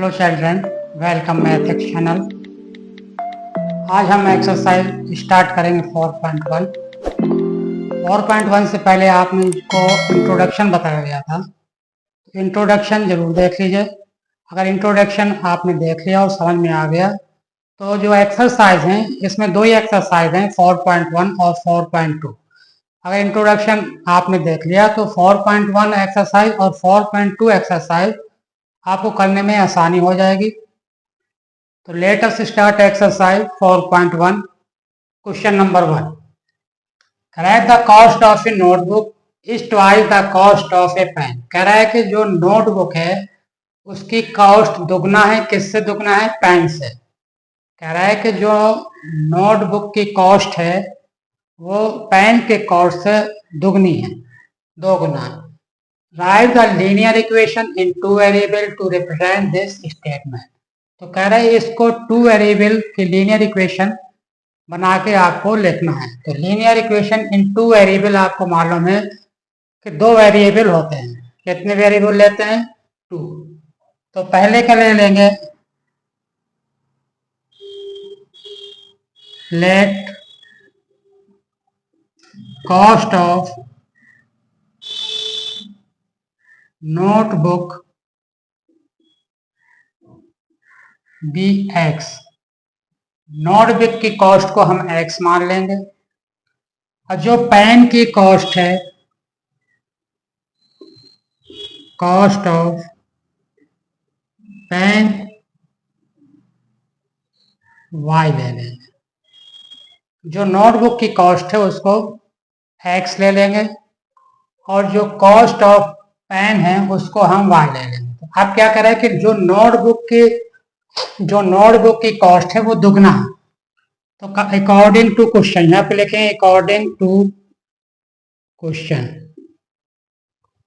Hello children, welcome maths channel. आज हम exercise start करेंगे 4.1। 4.1 से पहले आपने को इंट्रोडक्शन बताया गया था। इंट्रोडक्शन जरूर देख लीजिए। अगर इंट्रोडक्शन आपने देख लिया और समझ में आ गया तो जो एक्सरसाइज हैं इसमें दो ही एक्सरसाइज हैं, 4.1 और 4.2। अगर इंट्रोडक्शन आपने देख लिया तो 4.1 एक्सरसाइज और 4.2 एक्सरसाइज आपको करने में आसानी हो जाएगी। तो let us start exercise 4.1। Question number 1, correct the cost of a notebook is twice the cost of a pen. कह रहा है कि जो नोटबुक है उसकी कॉस्ट दुगना है। किससे दुगना है? पेन से। कह रहा है कि जो नोटबुक की कॉस्ट है वो पेन के कॉस्ट से दुगनी है, दो गुना। Write the linear equation in two variable to represent this statement. तो कह रहा है इसको टू वेरिएबल की लीनियर इक्वेशन बना के आपको लिखना है। तो linear equation in two variable आपको मालूम है कि दो वेरिएबल होते हैं। कितने वेरिएबल लेते हैं? टू। तो पहले क्या ले लेंगे? Let cost of notebook be x. Notebook की कॉस्ट को हम एक्स मान लेंगे और जो पेन की कॉस्ट है, कॉस्ट ऑफ पेन वाई ले लेंगे। जो नोटबुक की कॉस्ट है उसको एक्स ले लेंगे और जो कॉस्ट ऑफ पेन है उसको हम वाई ले लेंगे। तो अब क्या करें कि जो नोटबुक की कॉस्ट है वो दुगना है। तो अकॉर्डिंग टू क्वेश्चन यहाँ पे लिखें according to question.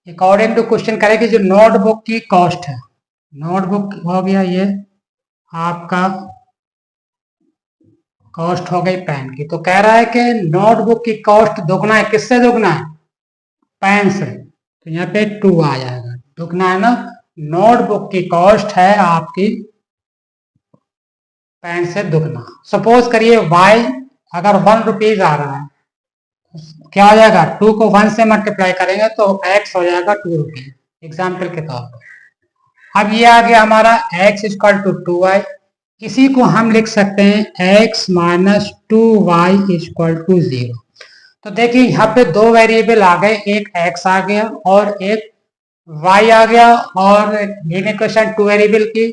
According to question करें कि जो नोटबुक की कॉस्ट है, नोटबुक हो गया ये आपका कॉस्ट हो गई पेन की। तो कह रहा है कि नोटबुक की कॉस्ट दुगना है। किससे दुगना है? पेन से। तो यहाँ पे टू आ जाएगा, दुगना है ना। नोटबुक की कॉस्ट है आपकी पेन से दुगना। सपोज करिए y अगर 1 रुपीज आ रहा है, क्या हो जाएगा? 2 को 1 से मल्टीप्लाई करेंगे तो x हो जाएगा 2 रुपीज, एग्जाम्पल के तौर पर। अब ये आ गया हमारा x इक्वल टू 2y। इसी को हम लिख सकते हैं x minus 2y equal to 0। तो देखिए यहाँ पे दो वेरिएबल आ गए, एक x आ गया और एक y आ गया। और लीनियर इक्वेशन टू वेरिएबल की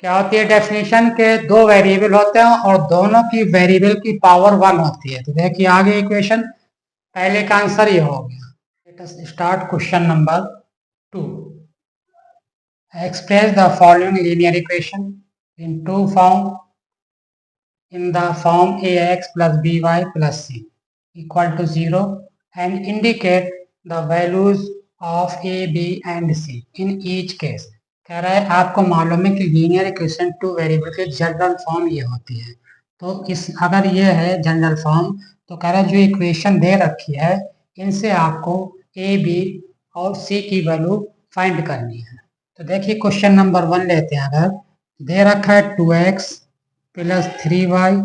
क्या होती है डेफिनेशन के? दो वेरिएबल होते हैं और दोनों की वेरिएबल की पावर 1 होती है। तो देखिए आगे इक्वेशन, पहले का आंसर ये हो गया। Let us start question number 2। Express the following linear equation in to form in the form ax plus by plus c equal to 0 and indicate the values of a, b and c in each case। कह रहा है आपको मालूम है कि linear equation two variable की general form ये होती है। तो इस अगर ये है जनरल फॉर्म तो कह रहा है जो इक्वेशन दे रखी है इनसे आपको ए, बी और सी की वैल्यू फाइंड करनी है। तो देखिए क्वेश्चन नंबर 1 लेते हैं। अगर दे रखा है 2x plus 3y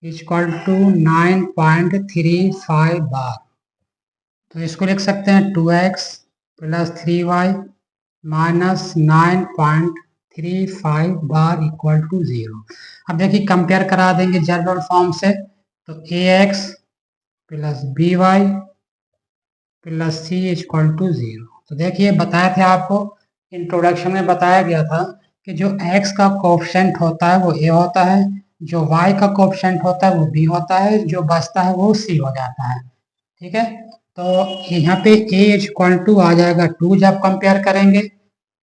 equal to 9.35 बार, तो इसको लिख सकते हैं 2x plus 3y minus 9.35 bar equal to 0। अब देखिए कंपेयर करा देंगे जनरल फॉर्म से। तो ax plus by plus C equal to 0। तो देखिए बताया था आपको, इंट्रोडक्शन में बताया गया था कि जो x का कोएफिशिएंट होता है वो a होता है, जो y का कोएफिशिएंट होता है वो b होता है, जो बचता है वो c हो जाता है। ठीक है, तो यहाँ पे a इक्वल टू आ जाएगा 2 जब कंपेयर करेंगे,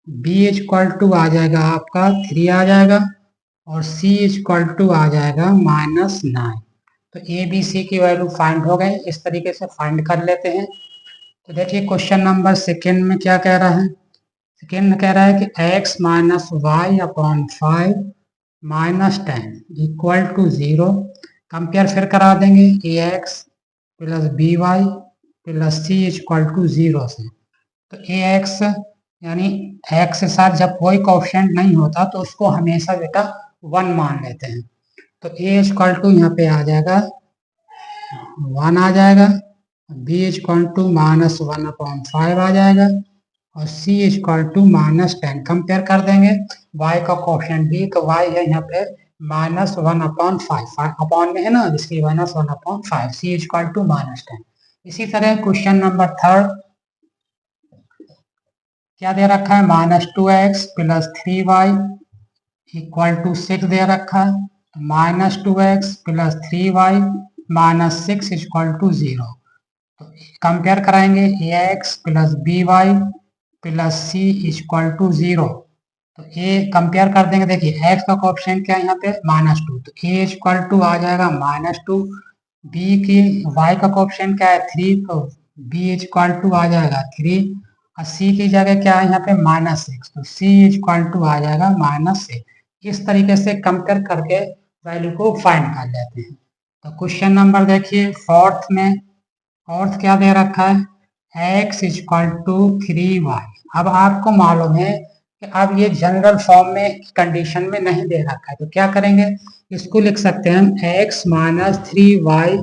b इक्वल टू आ जाएगा आपका 3 आ जाएगा और c इक्वल टू आ जाएगा -9। तो ए बी सी की वैल्यू फाइंड हो गई। इस तरीके से फाइंड कर लेते हैं। तो देखिए क्वेश्चन नंबर सेकेंड में क्या कह रहा है? सेकेंड में कह रहा है कि x minus y upon 5 minus 10 equal to 0। Compare फिर करा देंगे ax plus B y plus C equal to 0 से। तो ax यानी x के साथ जब कोई कोएफिशिएंट नहीं होता तो उसको हमेशा बेटा 1 मान लेते हैं। तो a इक्वल टू यहाँ पे आ जाएगा 1 आ जाएगा, b इक्वल टू -1/5 आ जाएगा और c इक्वल टू -10। कंपेयर कर देंगे y का कोएफिशिएंट b, तो y है यहाँ पे -1/5 अपॉन में है ना, इसलिए -1/5, c इक्वल टू -10। इसी तरह क्वेश्चन नंबर 3 क्या दे रखा है, -2x + 3y इक्वल टू 6 दे रखा है। -2x + 3y -6 equal to 0। तो कंपेयर कराएंगे ax + by + c equal to 0। तो a कंपेयर कर देंगे, देखिए x का कोएफिशिएंट क्या है यहाँ पे -2, तो a इक्वल टू आ जाएगा -2। b की y का कोएफिशिएंट क्या है 3, तो b इक्वल टू आ जाएगा 3 और c की जगह क्या है यहाँ पे -6, तो c इक्वल टू आ जाएगा -6। इस तरीके से कंपेयर करके वैल्यू को फाइंड कर लेते हैं। तो क्वेश्चन नंबर देखिए फोर्थ में, फोर्थ क्या दे रखा है x इक्वल टू 3y। अब आपको मालूम है कि अब ये जनरल फॉर्म में कंडीशन में नहीं दे रखा है, तो क्या करेंगे, इसको लिख सकते हैं हम x - 3y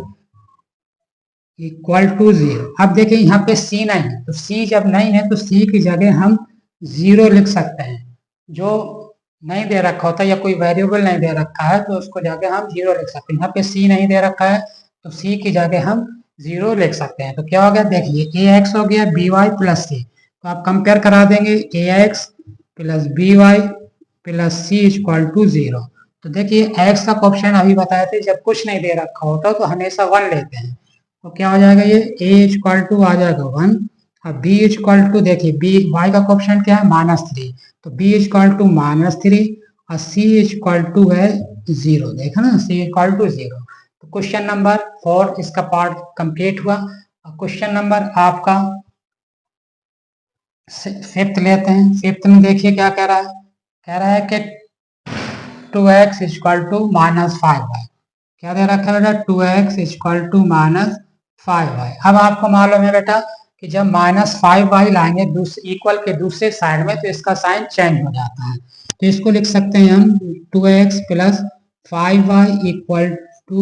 इक्वल टू 0। अब देखिए यहाँ पे c नहीं है, तो c जब नहीं है तो c की जगह हम 0 लिख सकते हैं। जो नहीं दे रखा होता या कोई वेरिएबल नहीं दे रखा है तो उसको जगह हम 0 लिख सकते हैं। यहाँ पे c नहीं दे रखा है तो c की जगह हम 0 लिख सकते हैं। तो क्या हो गया, देखिए ax हो गया by + c, तो आप कंपेयर करा देंगे ax + by + c equal to 0। तो देखिए x का कोएफिशिएंट अभी बताए थे, जब कुछ नहीं दे रखा होता तो हमेशा 1 लेते हैं। तो क्या हो जाएगा, ये a इक्वल टू आ जाएगा 1 और b इक्वल टू, देखिए b y का कोएफिशिएंट क्या है -3, तो b इक्वल टू -3 और c इक्वल टू है 0। देखा ना, c इक्वल टू 0। तो क्वेश्चन नंबर 4 इसका पार्ट कंप्लीट हुआ। क्वेश्चन नंबर आपका 5th लेते हैं। 5th में देखिए क्या कह रहा है, कह रहा है कि 2x इक्वल टू -5y। क्या दे रखा है बेटा, 2x इक्वल टू -5y। अब आपको मालूम है बेटा कि जब -5y लाएंगे इक्वल के दूसरे साइड में तो इसका साइन चेंज हो जाता है। तो इसको लिख सकते हैं हम 2x + 5y इक्वल टू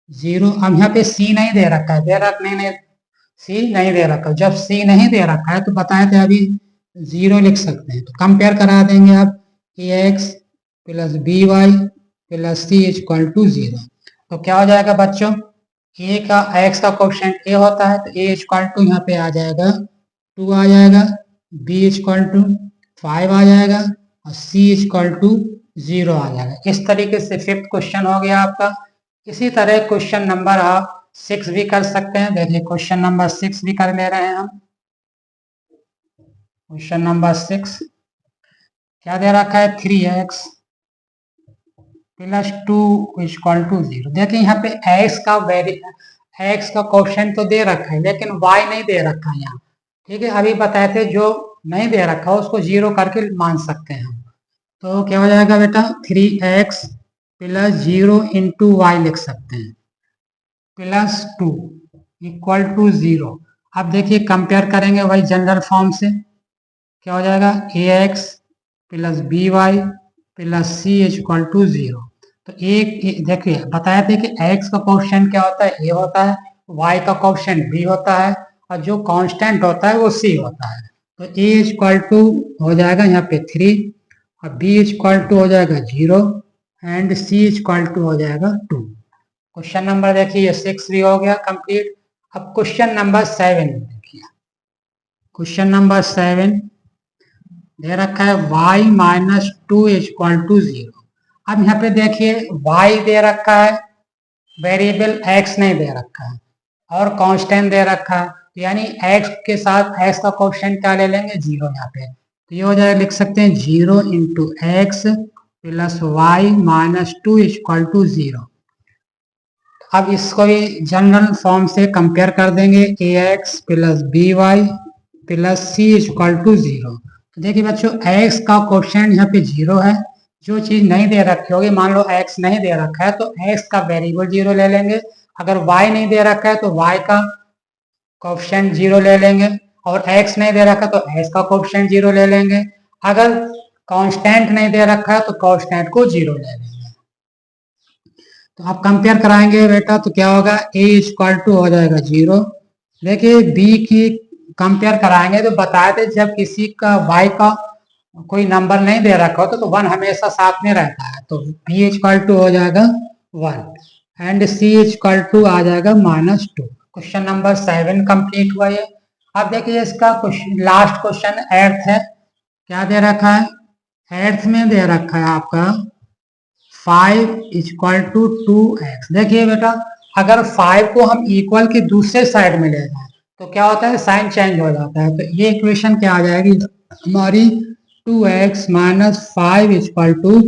0। अब यहाँ पे c नहीं दे रखा है, नहीं c नहीं दे रखा, जब c नहीं दे रखा है तो बताए थे अभी 0 लिख सकते हैं। तो कंपेयर करा देंगे आप ax + by + c equal to 0। तो क्या हो जाएगा बच्चों, a का x का कोएफिशिएंट a होता है तो a इक्वल टू यहाँ पे आ जाएगा 2 आ जाएगा, b इक्वल टू 5 आ जाएगा और c इक्वल टू 0 आ जाएगा। इस तरीके से 5th क्वेश्चन हो गया आपका। इसी तरह क्वेश्चन नंबर आप 6 भी कर सकते हैं। देखिए क्वेश्चन नंबर 6 भी कर ले रहे हैं हम। क्वेश्चन नंबर 6 क्या दे रखा है, 3x + 2 इक्वल टू 0। देखिए यहाँ पे x का क्वेश्चन तो दे रखा है लेकिन y नहीं दे रखा है यहाँ। ठीक है, अभी बताए थे जो नहीं दे रखा उसको 0 करके मान सकते हैं हम। तो क्या हो जाएगा बेटा, 3x + 0 × y लिख सकते हैं +2 इक्वल टू 0। अब देखिए कंपेयर करेंगे वही जनरल फॉर्म से, क्या हो जाएगा, ax + by + c equal to 0। तो एक देखिए बताए थे कि x का कोएफिशिएंट क्या होता है, a होता है, y का कोएफिशिएंट b होता है और जो कांस्टेंट होता है वो c होता है। तो a इक्वल टू हो जाएगा यहाँ पे 3 और b इक्वल टू हो जाएगा 0 एंड c इक्वल टू हो जाएगा 2। क्वेश्चन नंबर देखिए 6 भी हो गया कंप्लीट। अब क्वेश्चन नंबर 7 देखिए, क्वेश्चन नंबर 7 दे रखा है y - 2 इक्वल टू 0। अब यहाँ पे देखिए y दे रखा है, वेरिएबल x नहीं दे रखा है और कांस्टेंट दे रखा है, यानी x के साथ x का कोएफिशिएंट क्या ले लेंगे, 0 यहाँ पे। तो ये हो जाएगा, लिख सकते हैं 0 × x + y - 2 इक्वल टू 0। अब इसको भी जनरल फॉर्म से कंपेयर कर देंगे ax + by + c equal to 0। तो देखिए बच्चों x का कोएफिशिएंट यहाँ पे 0 है, जो चीज नहीं दे रखी होगी, मान लो x नहीं दे रखा है तो x का वेरिएबल 0 ले लेंगे। अगर y नहीं दे रखा है तो y का कोएफिशिएंट 0 ले लेंगे। और x नहीं दे रखा तो x का कोएफिशिएंट 0 ले लेंगे। अगर कांस्टेंट नहीं दे रखा है तो कांस्टेंट को 0 ले लेंगे। तो आप कंपेयर कराएंगे बेटा तो क्या होगा, a इक्वल टू हो जाएगा 0। देखिए b की कंपेयर कराएंगे तो बताए थे जब किसी का y का कोई नंबर नहीं दे रखा हो तो 1 हमेशा साथ में रहता है, तो b इक्वल टू हो जाएगा 1 एंड c इक्वल टू आ जाएगा -2। क्वेश्चन नंबर 7 कंप्लीट हुआ ये। अब देखिए इसका लास्ट क्वेश्चन एर्थ है। क्या दे रखा है, एर्थ में दे रखा है आपका 5 इक्वल टू 2x। देखिए बेटा अगर 5 को हम इक्वल के दूसरे साइड में ले जाए तो क्या होता है, साइन चेंज हो जाता है। तो ये इक्वेशन क्या आ जाएगी हमारी, 2x माइनस 5 इक्वल टू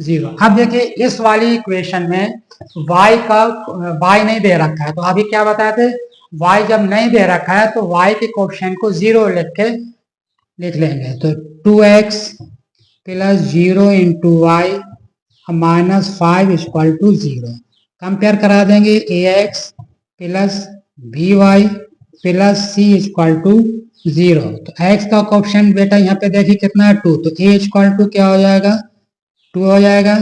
0। अब देखिए इस वाली इक्वेशन में y नहीं दे रखा है, तो अभी क्या बताए थे, y जब नहीं दे रखा है तो y के कोएफिशिएंट को 0 लिख लेंगे। तो 2x plus 0 into y -5 equal to 0। Compare करा देंगे ax plus by plus c equal to 0। तो x का कोएफिशिएंट बेटा यहाँ पे देखिए कितना है 2, तो a इक्वल टू क्या हो जाएगा 2 हो जाएगा।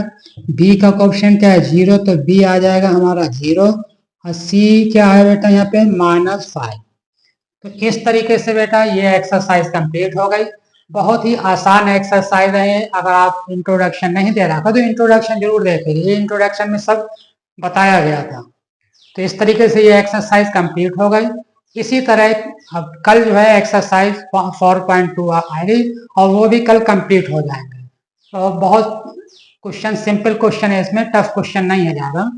b का कोएफिशिएंट क्या है 0, तो b आ जाएगा हमारा 0 और c क्या है बेटा यहाँ पे -5। तो इस तरीके से बेटा ये एक्सरसाइज कंप्लीट हो गई। बहुत ही आसान एक्सरसाइज है। अगर आप इंट्रोडक्शन नहीं दे रखा तो इंट्रोडक्शन जरूर देखें, ये इंट्रोडक्शन में सब बताया गया था। तो इस तरीके से ये एक्सरसाइज कंप्लीट हो गई। इसी तरह अब कल जो है एक्सरसाइज 4.2 आएगी और वो भी कल कंप्लीट हो जाएंगे। तो बहुत क्वेश्चन सिंपल क्वेश्चन है, इसमें टफ क्वेश्चन नहीं है ज़्यादा।